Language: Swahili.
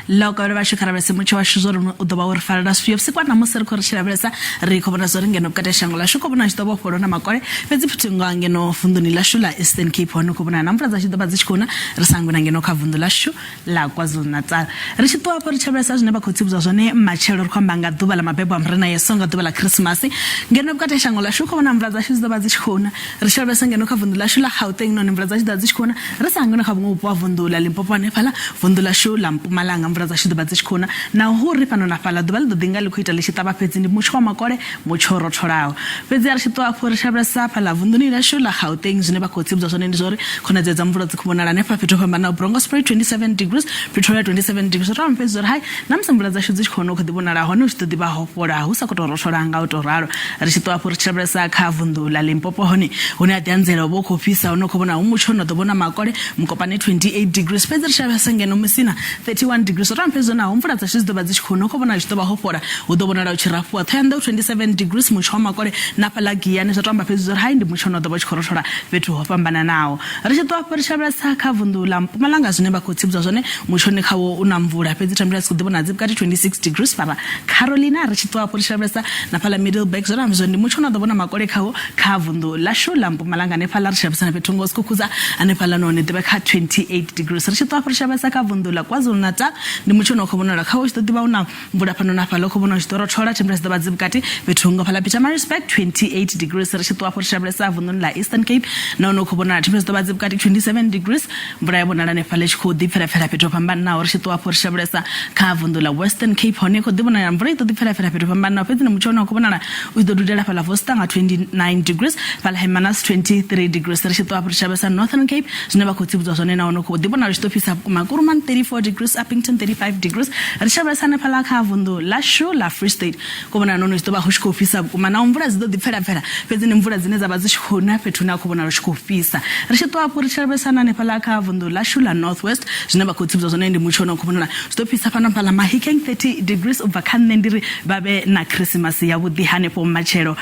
loka ba shikara ba se motho wa shizoro o doba o re fala sfiyo se kwana mo se re khore shira besa re go bona zore ngeno ka tshangula shuko bona shitobo pholo na makore fetsi phuthinga ngeno funduni la shula Eastern Cape hono ko bona namfra za shitoba zishikona re sangona ngeno kha vundu la shu la KwaZulu-Natal re shitoba pholo chabesa zine ba khotsibuzwa zone matshelo re khamba nga duba la mabebo amrena yesonga duba la Christmas ngeno ka tshangula shuko bona namfra za shitoba zishikona re shabesa ngeno kha vundu la shu la Gauteng no namfra za zishikona re sangona kha bungu po vundu la Limpopo ne phala vundu la shu la Mpumalanga namfra za shitoba zishikona na ho re pano na phala duba le dinga le khita le shitaba phetsi ndi mushwa makore mochoro tholao fetsi ya shitoba pholo chabesa phala vundu ni la shu la Gauteng zine ba khotsibuzwa zone ndi zore khona dza mvula dzikhumona ne pha fhetho phamba na Bronkhorstspruit 27 degrees Pretoria 27 degrees ra mphezo hai namsambula za shudzi khona khodi bonala hone u tshitodi ba hopola hu sa kotoro tholanga u to raro ri shitoba pholo chabesa kha vundu la Limpopo hone hone a danzela bo khofisa hone kho bona umutsho no do bona makole mkopane 28 degrees fetsi chabesa ngeno musina 31 degrees ra mphezo na mvula za shudzi ba dzikhona kho bona shitoba hopola u do bona la u tshirafuwa thanda 27 degrees mutsho makole na pala giyane zwa tamba phezo hai ndi mutsho no do ba tshikoro thola fethu ho pambana nawo ri shitoba pholo chabesa kha vundu la Mpumalanga zine ba khotsibuzwa zone mutsho ne khawo una mvula fetsi tambira sikudi bona dzikati 26 degrees para Carolina ri shitoba pholo chabesa na pala Middleburg zona mzo ndi mutsho no do bona makole khawo kha vundu la shu la Mpumalanga ne phala ri shabisa na fethu ngosikukhuza ane phala no ne debe kha 28 degrees ri shitoba pholo chabesa kha vundu la KwaZulu-Natal ndi mutsho no kho bona la khawo shitodi ba una mvula pano na phala kho bona shitoro thola tambira sidaba dzikati fethu ngo phala Pietermaritzburg 28 degrees ri shitoba pholo chabesa vundu la Eastern Cape no kho bona tambira sidaba dzikati 27 degrees mvula ya bona la ne phala chikho dipfera fera fethu pambana na ri shitoba pholo chabesa kha vundu la Western Cape hone kho dibona ya mvula ito dipfera fera fethu pambana na fetsi ne mutsho no kho bona la u do dudela phala Vostanga 29 degrees phala Hermanus 23 degrees ri shitoba pholo chabesa Northern Cape zine ba khotsibuzwa zone na ono kho dibona ri stopisa Makuruman 34 degrees Uppington 35 degrees ri shabesa ne phala kha vundu la shu la Free State ko bona no shitoba hushiko ofisa kuma na mvula zido dipfera fera fetsi ne mvula zine za bazishikona fethu na kho bona ri shiko ofisa ri shitoba pholo chabesa na ne phala kha vundu la shu la Northwest zine ba khotsibuzwa zone ndi mutsho no kho bona stopisa pana phala Mahikeng 30 degrees over kan ndiri babe na Christmas ya vudi hane po matshelo